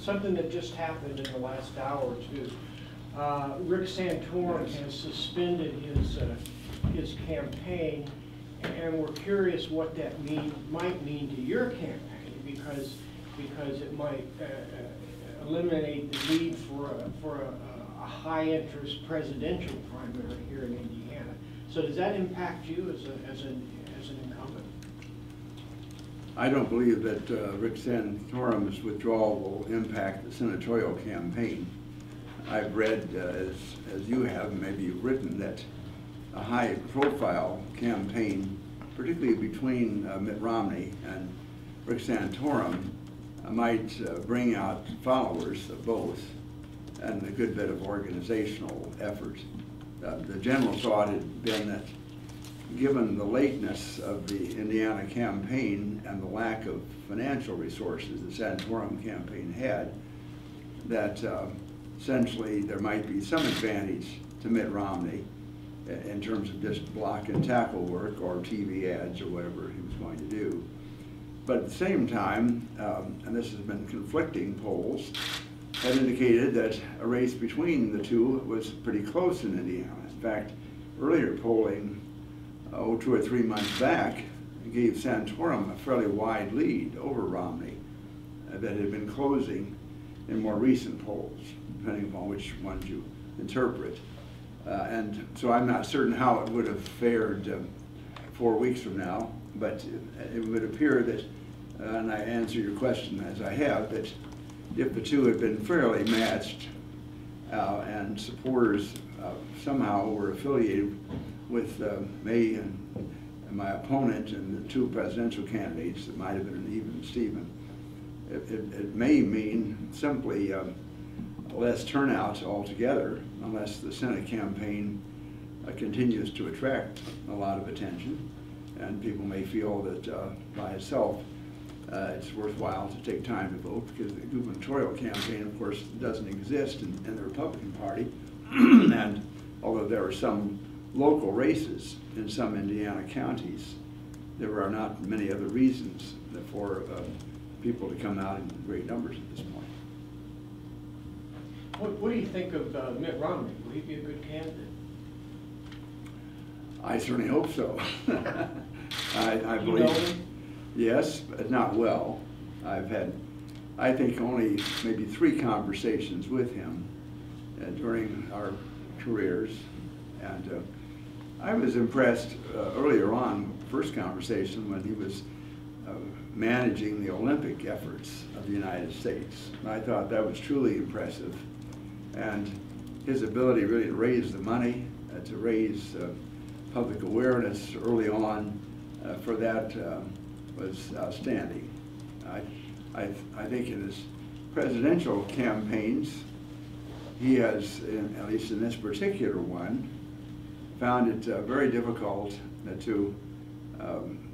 something that just happened in the last hour or two. Rick Santorum has suspended his campaign, and we're curious what that might mean to your campaign, because it might eliminate the need for a high-interest presidential primary here in Indiana. So does that impact you as an incumbent? I don't believe that Rick Santorum's withdrawal will impact the senatorial campaign. I've read, as you have, maybe you've written, that a high-profile campaign, particularly between Mitt Romney and Rick Santorum, might bring out followers of both and a good bit of organizational effort. The general thought had been that given the lateness of the Indiana campaign and the lack of financial resources the Santorum campaign had, that essentially there might be some advantage to Mitt Romney in terms of just block and tackle work or TV ads or whatever he was going to do. But at the same time, and this has been conflicting polls, have indicated that a race between the two was pretty close in Indiana. In fact, earlier polling, 2 or 3 months back, gave Santorum a fairly wide lead over Romney that had been closing in more recent polls, depending upon which ones you interpret. And so I'm not certain how it would have fared 4 weeks from now, but it would appear that, and I answer your question as I have, that if the two had been fairly matched and supporters somehow were affiliated with me and my opponent and the two presidential candidates, it might have been an even Steven. It may mean simply less turnout altogether, unless the Senate campaign continues to attract a lot of attention, and people may feel that by itself it's worthwhile to take time to vote, because the gubernatorial campaign, of course, doesn't exist in the Republican Party. And although there are some local races in some Indiana counties, there are not many other reasons for people to come out in great numbers at this point. What do you think of Mitt Romney? Will he be a good candidate? I certainly hope so. I believe. You know him? Yes, but not well. I've had, I think, only maybe 3 conversations with him during our careers, and I was impressed earlier on, first conversation, when he was managing the Olympic efforts of the United States. And I thought that was truly impressive, and his ability really to raise the money, to raise public awareness early on for that was outstanding. I think in his presidential campaigns, he has, at least in this particular one, found it very difficult to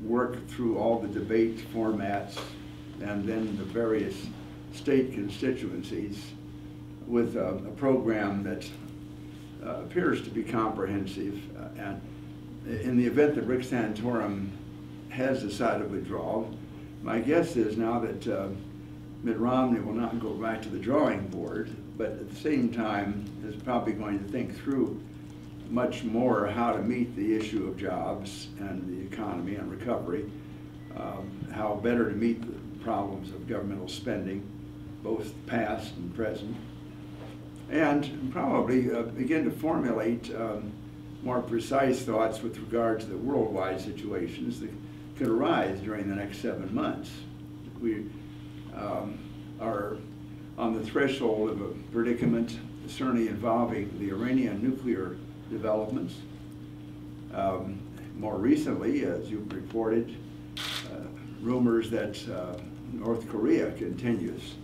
work through all the debate formats and then the various state constituencies with a program that appears to be comprehensive. And in the event that Rick Santorum has decided to withdraw, my guess is now that Mitt Romney will not go back to the drawing board, but at the same time is probably going to think through much more how to meet the issue of jobs and the economy and recovery, how better to meet the problems of governmental spending, both past and present, and probably begin to formulate more precise thoughts with regard to the worldwide situations that could arise during the next 7 months. We are on the threshold of a predicament certainly involving the Iranian nuclear developments. More recently, as you've reported, rumors that North Korea continues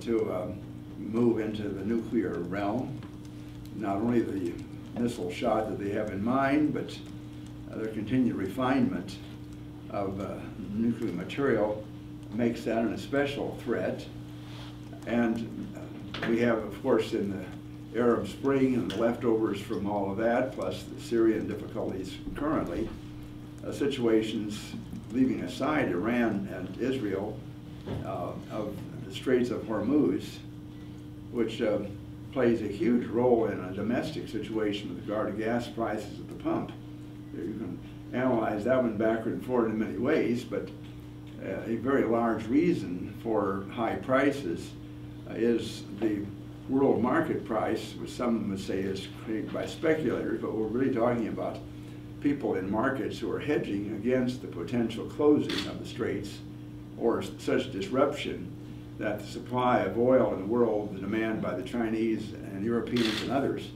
to move into the nuclear realm. Not only the missile shot that they have in mind, but their continued refinement of nuclear material makes that an especial threat. And we have, of course, in the Arab Spring and the leftovers from all of that, plus the Syrian difficulties currently, situations, leaving aside Iran and Israel, of the Straits of Hormuz, which plays a huge role in a domestic situation with regard to gas prices at the pump. You can analyze that one backward and forward in many ways, but a very large reason for high prices is the world market price, which some would say is created by speculators, but we're really talking about people in markets who are hedging against the potential closing of the straits or such disruption that the supply of oil in the world, the demand by the Chinese and Europeans and others,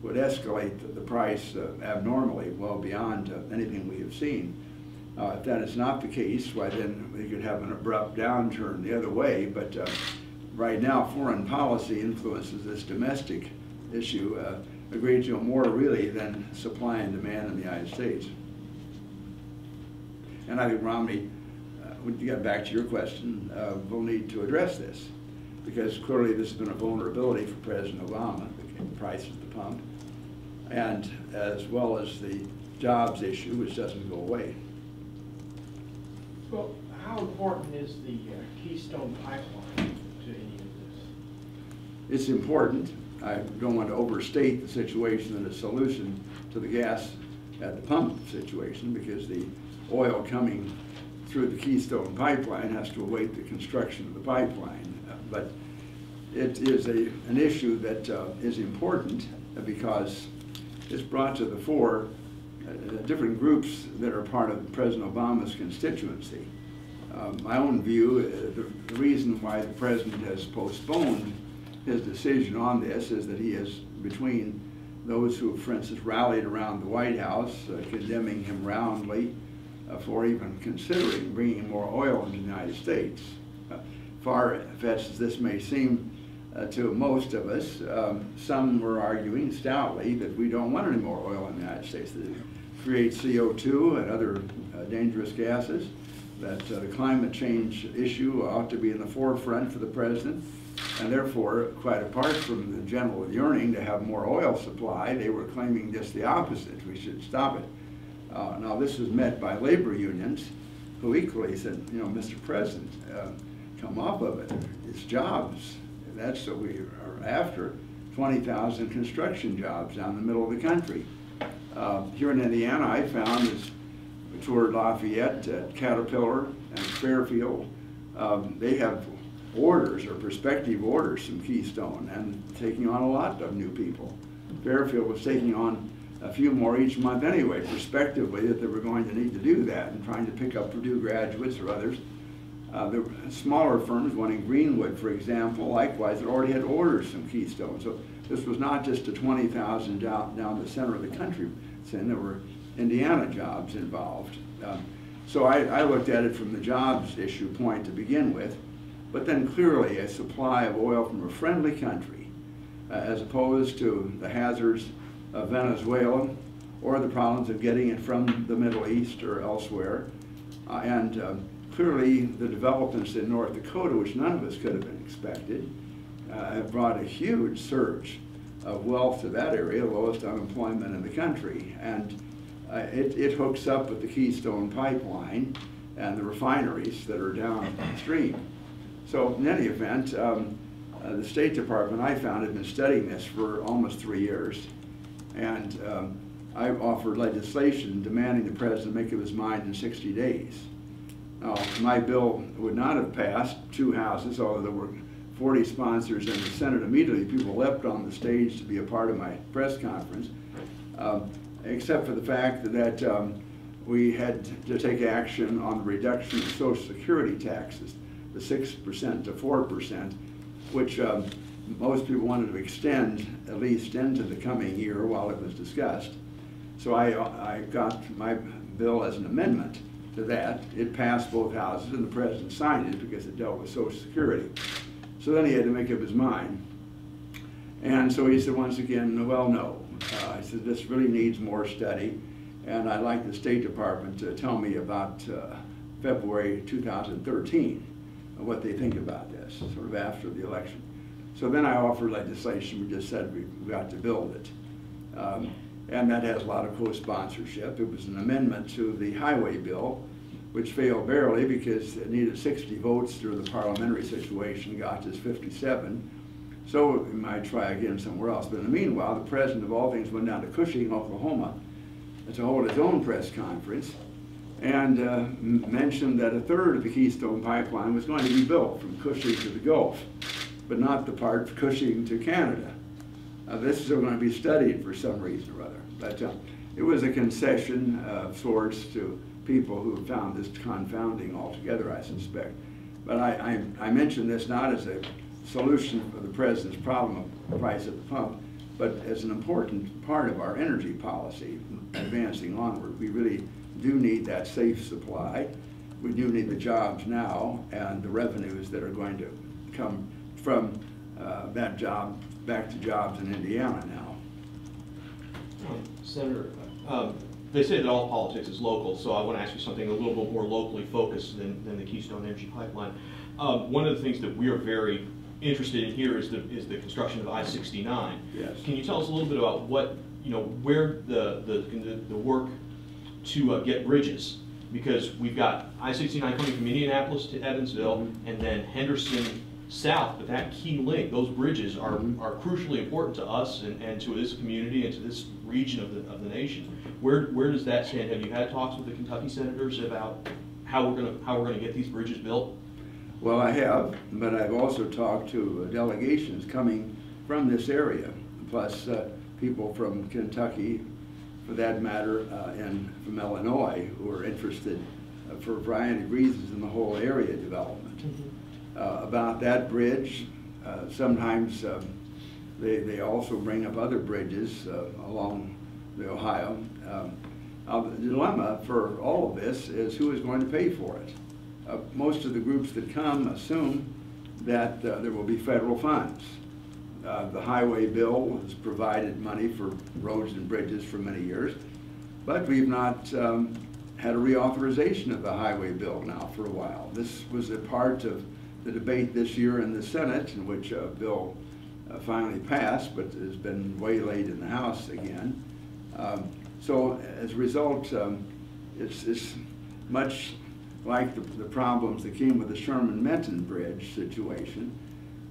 would escalate the price abnormally, well beyond anything we have seen. If that is not the case, why then we could have an abrupt downturn the other way, but right now foreign policy influences this domestic issue a great deal more really than supply and demand in the United States. And I think Romney, when you get back to your question, will need to address this, because clearly this has been a vulnerability for President Obama, the price at the pump, and as well as the jobs issue, which doesn't go away. Well, how important is the Keystone pipeline to any of this? It's important. I don't want to overstate the situation and the solution to the gas at the pump situation, because the oil coming through the Keystone pipeline has to await the construction of the pipeline. But it is an issue that is important because it's brought to the fore different groups that are part of President Obama's constituency. My own view, the reason why the president has postponed his decision on this is that he is between those who, for instance, rallied around the White House, condemning him roundly for even considering bringing more oil into the United States. Far-fetched as this may seem to most of us, some were arguing stoutly that we don't want any more oil in the United States, that it creates CO2 and other dangerous gases, that the climate change issue ought to be in the forefront for the president, and therefore, quite apart from the general yearning to have more oil supply, they were claiming just the opposite. We should stop it. Now, this was met by labor unions, who equally said, you know, Mr. President, come off of it. It's jobs. That's what we are after. 20,000 construction jobs down the middle of the country. Here in Indiana, I found, as we toured Lafayette, Caterpillar, and Fairfield, they have orders or prospective orders from Keystone and taking on a lot of new people. Fairfield was taking on a few more each month anyway, prospectively, that they were going to need to do that and trying to pick up Purdue graduates or others. The smaller firms, one in Greenwood, for example, likewise, had already had orders from Keystone. So this was not just a 20,000 down the center of the country. There were Indiana jobs involved. So I looked at it from the jobs issue point to begin with, but then clearly a supply of oil from a friendly country, as opposed to the hazards of Venezuela or the problems of getting it from the Middle East or elsewhere. Clearly the developments in North Dakota, which none of us could have been expected, have brought a huge surge of wealth to that area, lowest unemployment in the country. And it hooks up with the Keystone pipeline and the refineries that are downstream. So in any event, the State Department, I found, had been studying this for almost 3 years. And I offered legislation demanding the president make up his mind in 60 days. Now, my bill would not have passed 2 houses, although there were 40 sponsors in the Senate. Immediately, people leapt on the stage to be a part of my press conference, except for the fact that we had to take action on the reduction of Social Security taxes, the 6% to 4%, which most people wanted to extend at least into the coming year while it was discussed. So I got my bill as an amendment to that. It passed both houses, and the president signed it because it dealt with Social Security. So then he had to make up his mind. And so he said once again, well, no. I said, this really needs more study, and I'd like the State Department to tell me about February 2013, what they think about this, sort of after the election. So then I offered legislation. We just said we've got to build it. And that has a lot of co-sponsorship. It was an amendment to the highway bill which failed barely because it needed 60 votes through the parliamentary situation, got to 57. So we might try again somewhere else. But in the meanwhile, the president of all things went down to Cushing, Oklahoma, to hold his own press conference and mentioned that a third of the Keystone pipeline was going to be built from Cushing to the Gulf, but not the part of Cushing to Canada. This is going to be studied for some reason or other. But it was a concession of sorts to people who found this confounding altogether, I suspect. But I mention this not as a solution for the president's problem of the price at the pump, but as an important part of our energy policy advancing onward. We really do need that safe supply. We do need the jobs now and the revenues that are going to come from that job back to jobs in Indiana now. Senator, they say that all politics is local, so I want to ask you something a little bit more locally focused than the Keystone Energy Pipeline. One of the things that we are very interested in here is the construction of I-69. Yes. Can you tell us a little bit about what, where the work to get bridges? Because we've got I-69 coming from Indianapolis to Evansville, and then Henderson south, but that key link, those bridges are crucially important to us and to this community and to this region of the nation. Where does that stand? Have you had talks with the Kentucky senators about how we're going to get these bridges built? Well, I have, but I've also talked to delegations coming from this area, plus people from Kentucky, for that matter, and from Illinois, who are interested for a variety of reasons in the whole area development. About that bridge, sometimes they also bring up other bridges along the Ohio. The dilemma for all of this is who is going to pay for it. Most of the groups that come assume that there will be federal funds. The highway bill has provided money for roads and bridges for many years, but we've not had a reauthorization of the highway bill now for a while. This was a part of the debate this year in the Senate, in which a bill finally passed, but has been waylaid in the House again. So as a result, it's much like the problems that came with the Sherman-Menton Bridge situation,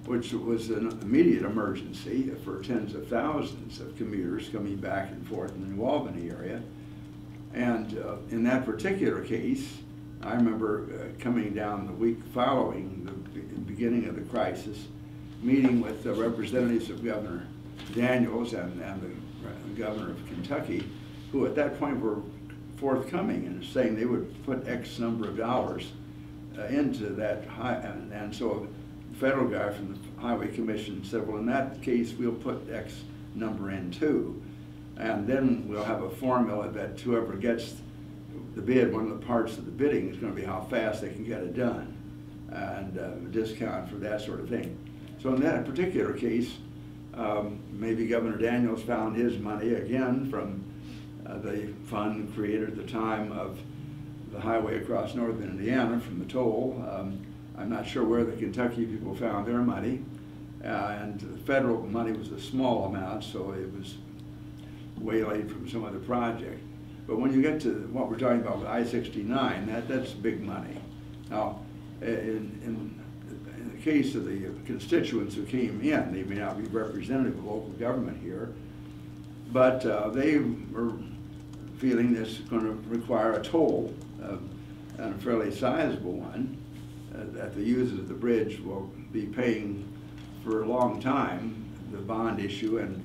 which was an immediate emergency for tens of thousands of commuters coming back and forth in the New Albany area. And in that particular case, I remember coming down the week following the beginning of the crisis, meeting with the representatives of Governor Daniels and the governor of Kentucky, who at that point were forthcoming and saying they would put X number of dollars into that and so the federal guy from the Highway Commission said, well, in that case, we'll put X number in too. And then we'll have a formula that whoever gets the bid, one of the parts of the bidding is going to be how fast they can get it done, and a discount for that sort of thing. So in that particular case, maybe Governor Daniels found his money again from the fund created at the time of the highway across northern Indiana from the toll. I'm not sure where the Kentucky people found their money, and the federal money was a small amount, so it was waylaid from some other project. But when you get to what we're talking about with I-69, that's big money. Now, in the case of the constituents who came in, they may not be representative of local government here, but they were feeling this is going to require a toll, and a fairly sizable one, that the users of the bridge will be paying for a long time, the bond issue and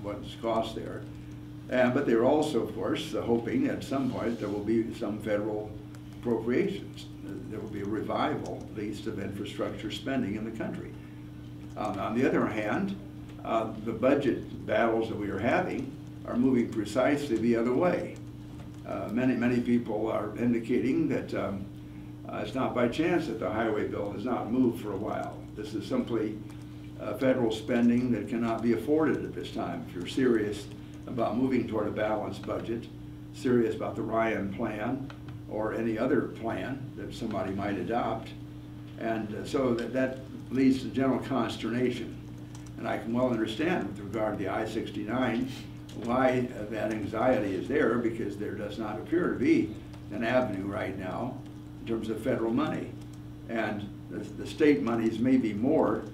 what's cost there. But they were also, of course, hoping at some point there will be some federal appropriations. There will be a revival, at least, of infrastructure spending in the country. On the other hand, the budget battles that we are having are moving precisely the other way. Many people are indicating that it's not by chance that the highway bill has not moved for a while. This is simply federal spending that cannot be afforded at this time. If you're serious about moving toward a balanced budget, serious about the Ryan plan or any other plan that somebody might adopt, and so that leads to general consternation. And I can well understand with regard to the I-69 why that anxiety is there, because there does not appear to be an avenue right now terms of federal money. And the state monies may be more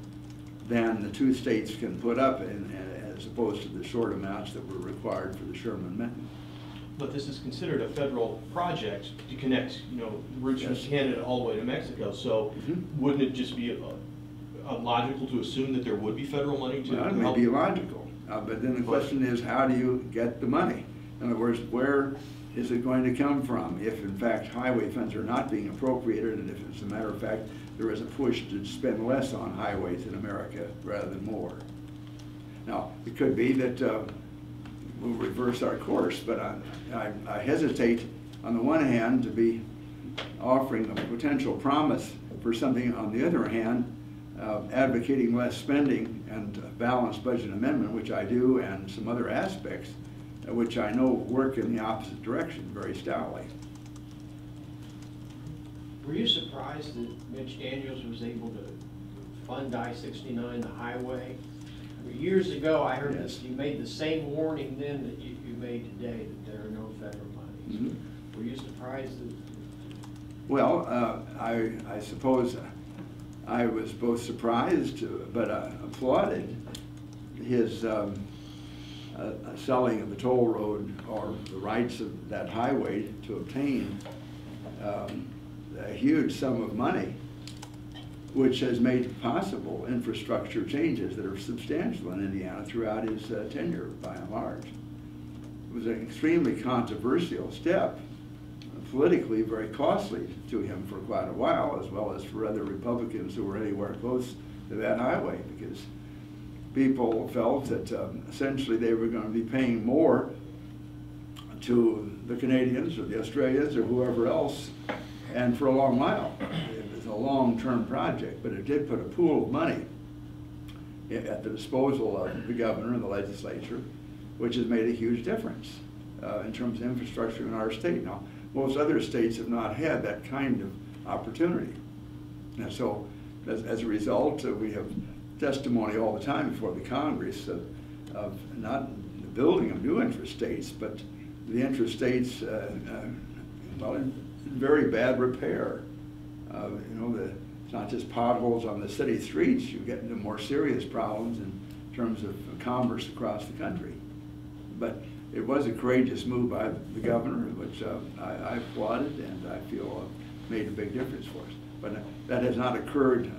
than the two states can put up as opposed to the short amounts that were required for the Sherman-Minton. But this is considered a federal project to connect, routes from Canada all the way to Mexico. So wouldn't it just be logical to assume that there would be federal money to Well, it help? may be logical, but then the question is, how do you get the money? In other words, where is it going to come from if, in fact, highway funds are not being appropriated, and if, as a matter of fact, there is a push to spend less on highways in America rather than more? Now, it could be that we'll reverse our course, but I hesitate, on the one hand, to be offering a potential promise for something, on the other hand, advocating less spending and a balanced budget amendment, which I do, and some other aspects, which I know work in the opposite direction very stoutly. Were you surprised that Mitch Daniels was able to fund I-69, the highway? I mean, years ago, I heard this, you made the same warning then that you made today, that there are no federal monies. Were you surprised that? Well, I suppose I was both surprised but applauded his selling of the toll road or the rights of that highway to obtain a huge sum of money, which has made possible infrastructure changes that are substantial in Indiana throughout his tenure, by and large. It was an extremely controversial step, politically very costly to him for quite a while, as well as for other Republicans who were anywhere close to that highway, because people felt that essentially they were going to be paying more to the Canadians or the Australians or whoever else, and for a long while. It was a long-term project, but it did put a pool of money at the disposal of the governor and the legislature, which has made a huge difference in terms of infrastructure in our state. Now, most other states have not had that kind of opportunity. And so, as a result, we have testimony all the time before the Congress of not the building of new interstates, but the interstates, well, in very bad repair. It's not just potholes on the city streets. You get into more serious problems in terms of commerce across the country. But it was a courageous move by the governor, which I applauded and I feel made a big difference for us. But that has not occurred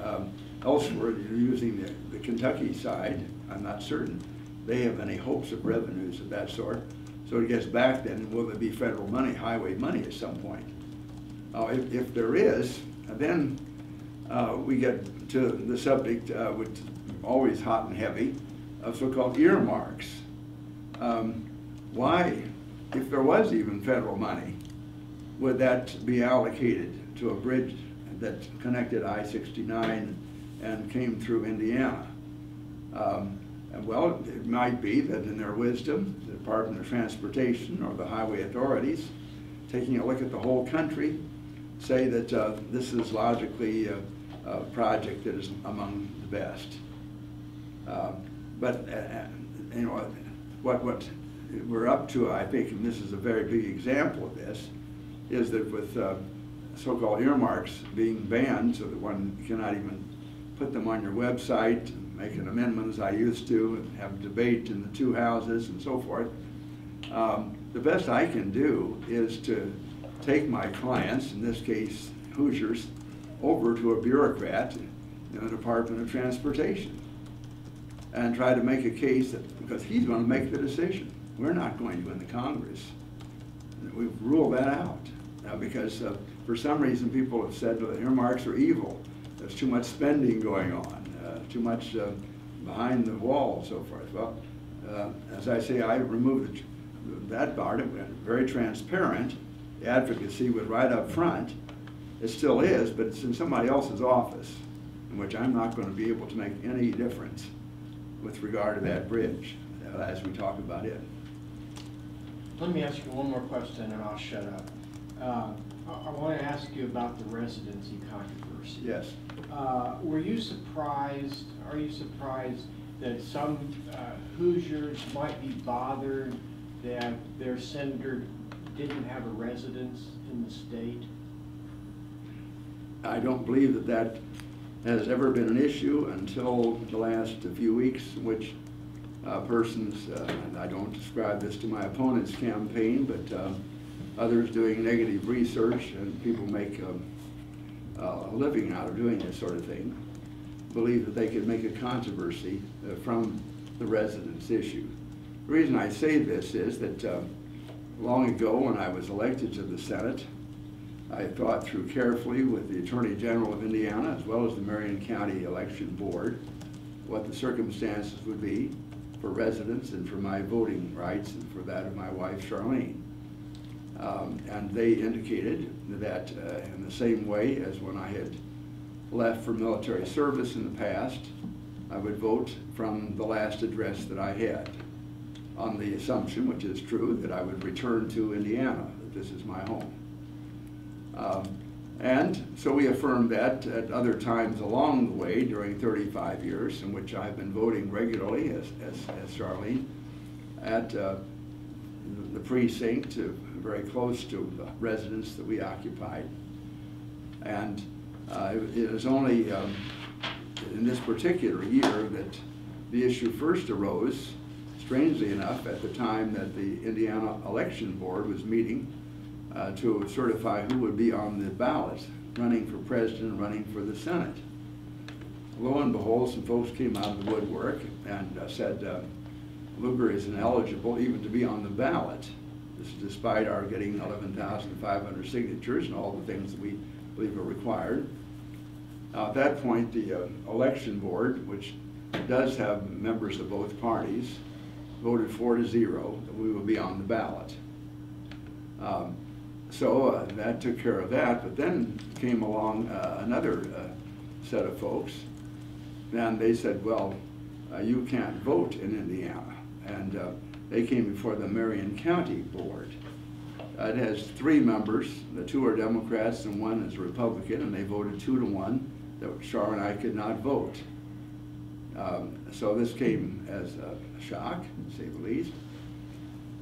elsewhere. Using the Kentucky side, I'm not certain they have any hopes of revenues of that sort. So it gets back then, will there be federal money, highway money at some point? If there is, then we get to the subject, which is always hot and heavy, of so-called earmarks. Why, if there was even federal money, would that be allocated to a bridge that connected I-69 and came through Indiana? Well, it might be that in their wisdom, the Department of Transportation or the highway authorities, taking a look at the whole country, say that this is logically a project that is among the best. But what we're up to, I think, and this is a very big example of this, is that with so-called earmarks being banned, so that one cannot even put them on your website, make an amendment as I used to, and have debate in the two houses and so forth, the best I can do is to take my clients, in this case Hoosiers, over to a bureaucrat in the Department of Transportation and try to make a case that, because he's going to make the decision. We're not going to in the Congress. We've ruled that out because for some reason people have said that earmarks are evil. There's too much spending going on, too much behind the wall and so forth. Well, as I say, I removed that part. It went very transparent. The advocacy was right up front. It still is, but it's in somebody else's office, in which I'm not going to be able to make any difference with regard to that bridge as we talk about it. Let me ask you one more question and I'll shut up. I want to ask you about the residency controversy. Yes. Were you surprised, are you surprised that some Hoosiers might be bothered that their senator didn't have a residence in the state? I don't believe that that has ever been an issue until the last few weeks, in which persons, and I don't describe this to my opponent's campaign, but others doing negative research, and people make a living out of doing this sort of thing, believe that they could make a controversy from the residence issue. The reason I say this is that long ago, when I was elected to the Senate, I thought through carefully with the Attorney General of Indiana, as well as the Marion County Election Board, what the circumstances would be for residents and for my voting rights and for that of my wife, Charlene. And they indicated that in the same way as when I had left for military service in the past, I would vote from the last address that I had, on the assumption, which is true, that I would return to Indiana, that this is my home. And so we affirmed that at other times along the way during 35 years in which I've been voting regularly as Charlene at the precinct, very close to the residence that we occupied. And it was only in this particular year that the issue first arose, strangely enough, at the time that the Indiana Election Board was meeting to certify who would be on the ballot, running for president and running for the Senate. Lo and behold, some folks came out of the woodwork and said Lugar is ineligible even to be on the ballot. This is despite our getting 11,500 signatures and all the things that we believe are required. At that point, the election board, which does have members of both parties, voted 4-0 that we would be on the ballot. So that took care of that, but then came along another set of folks, and they said, well, you can't vote in Indiana. And they came before the Marion County Board. It has 3 members, the 2 are Democrats and 1 is Republican, and they voted 2-1 that Char and I could not vote. So this came as a shock, to say the least.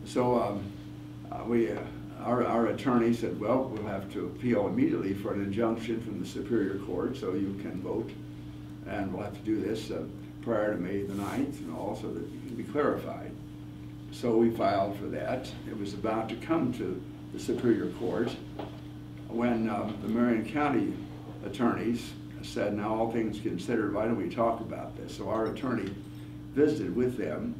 So our attorney said, well, we'll have to appeal immediately for an injunction from the Superior Court so you can vote, and we'll have to do this prior to May the 9th and all, so that it can be clarified. So we filed for that. It was about to come to the Superior Court when the Marion County attorneys said, now all things considered, why don't we talk about this? So our attorney visited with them,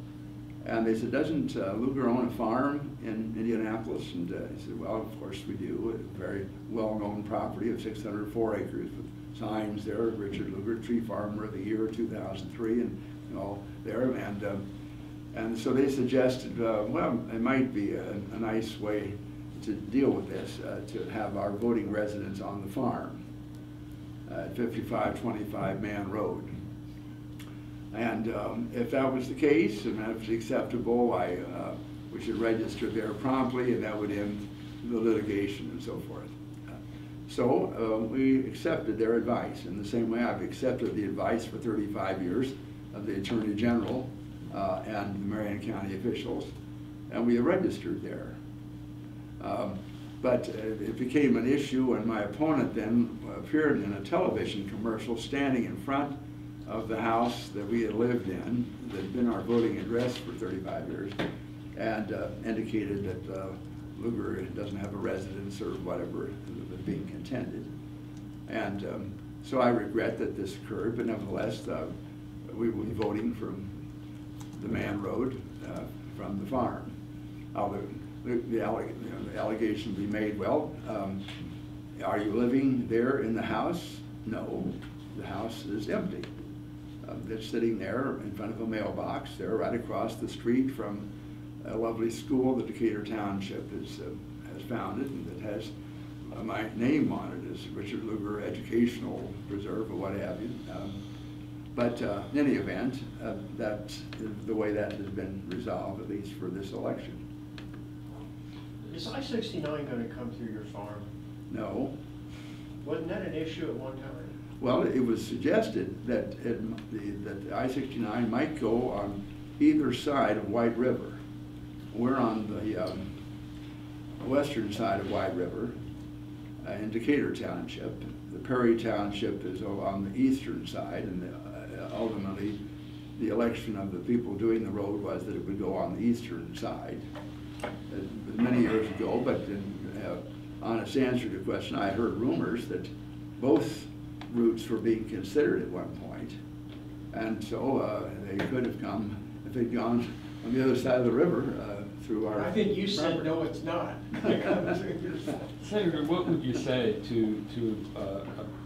and they said, doesn't Lugar own a farm in Indianapolis? And he said, well, of course we do. A very well-known property of 604 acres with signs there, Richard Lugar, Tree Farmer of the Year 2003, and all there. And so they suggested, well, it might be a nice way to deal with this, to have our voting residents on the farm at 5525 Man Road. And if that was the case, and that was acceptable, we should register there promptly, and that would end the litigation and so forth. So we accepted their advice, in the same way I've accepted the advice for 35 years of the Attorney General and the Marion County officials, and we registered there. But it became an issue when my opponent then appeared in a television commercial standing in front of the house that we had lived in, that had been our voting address for 35 years, and indicated that Lugar doesn't have a residence or whatever was being contended. And so I regret that this occurred, but nevertheless, we will be voting from the Man Road from the farm. The allegation will be made, well, are you living there in the house? No, the house is empty. It's sitting there in front of a mailbox there right across the street from a lovely school that Decatur Township has founded, and that has my name on it as Richard Lugar Educational Preserve or what have you. But in any event, that's the way that has been resolved, at least for this election. Is I-69 going to come through your farm? No. Wasn't that an issue at one time? Well, it was suggested that that I-69 might go on either side of White River. We're on the western side of White River in Decatur Township. the Perry Township is on the eastern side, and ultimately the election of the people doing the road was that it would go on the eastern side. It was many years ago, but in honest answer to the question, I heard rumors that both routes were being considered at one point, and so they could have come if they'd gone on the other side of the river through our. I think you said property. no, it's not. Senator, what would you say to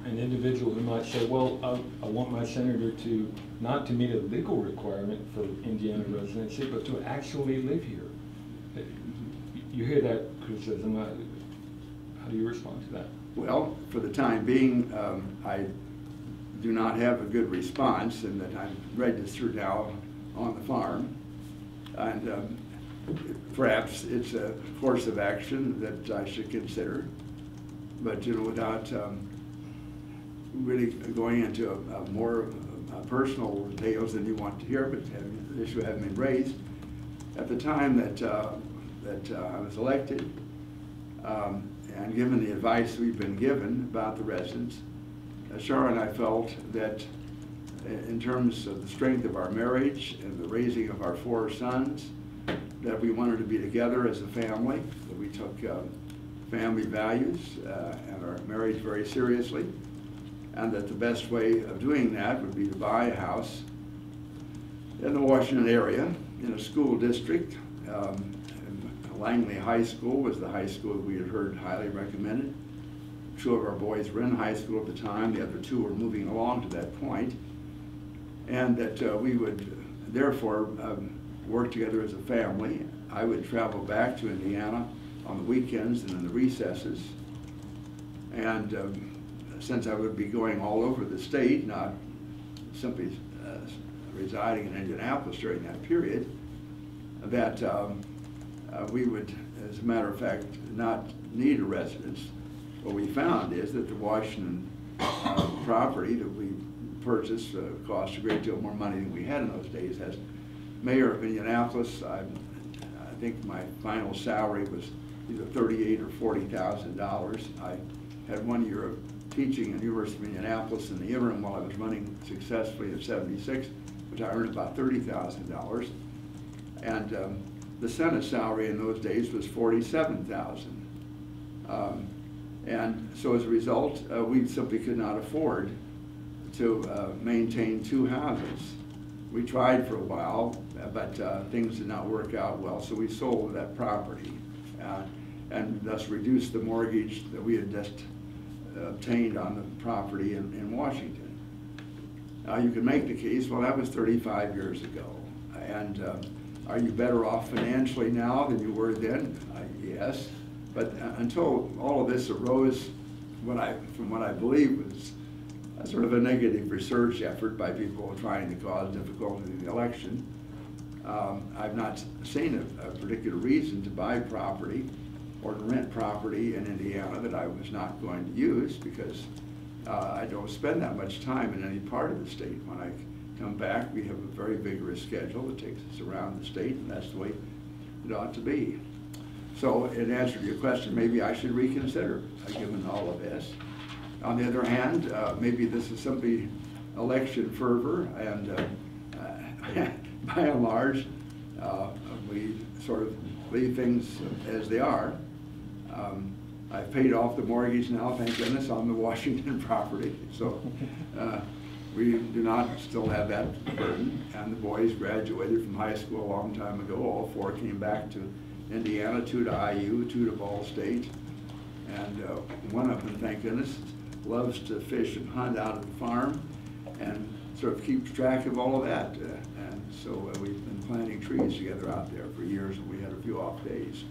an individual who might say, well, I want my senator to not to meet a legal requirement for Indiana residency, but to actually live here? You hear that criticism. How do you respond to that? Well, for the time being, I do not have a good response in that I'm registered now on the farm. And perhaps it's a course of action that I should consider. But, you know, without really going into a more personal details than you want to hear, but the issue having been raised, at the time that I was elected, and given the advice we've been given about the residents, Shara and I felt that in terms of the strength of our marriage and the raising of our 4 sons, that we wanted to be together as a family, that we took family values and our marriage very seriously, and that the best way of doing that would be to buy a house in the Washington area in a school district. Langley High School was the high school we had heard highly recommended. 2 of our boys were in high school at the time, the other 2 were moving along to that point, and that we would therefore work together as a family. I would travel back to Indiana on the weekends and in the recesses, and since I would be going all over the state, not simply residing in Indianapolis during that period, that we would, as a matter of fact, not need a residence. What we found is that the Washington property that we purchased cost a great deal more money than we had in those days. As mayor of Indianapolis, I think my final salary was either $38,000 or $40,000. I had 1 year of teaching at the University of Indianapolis in the interim while I was running successfully at 76, which I earned about $30,000. And the Senate salary in those days was $47,000. And so as a result, we simply could not afford to maintain 2 houses. We tried for a while, but things did not work out well, so we sold that property and thus reduced the mortgage that we had just obtained on the property in Washington. You can make the case, well, that was 35 years ago, and are you better off financially now than you were then? Yes, but until all of this arose, from what I believe was a sort of a negative research effort by people trying to cause difficulty in the election, I've not seen a particular reason to buy property or to rent property in Indiana that I was not going to use, because I don't spend that much time in any part of the state. When I come back, we have a very vigorous schedule that takes us around the state, and that's the way it ought to be. So in answer to your question, maybe I should reconsider, given all of this. On the other hand, maybe this is simply election fervor, and by and large, we sort of leave things as they are. I've paid off the mortgage now, thank goodness, on the Washington property, so we do not still have that burden. And the boys graduated from high school a long time ago. All 4 came back to Indiana, 2 to IU, 2 to Ball State, and one of them, thank goodness, loves to fish and hunt out at the farm and sort of keeps track of all of that. And so we've been planting trees together out there for years, and we had a few off days.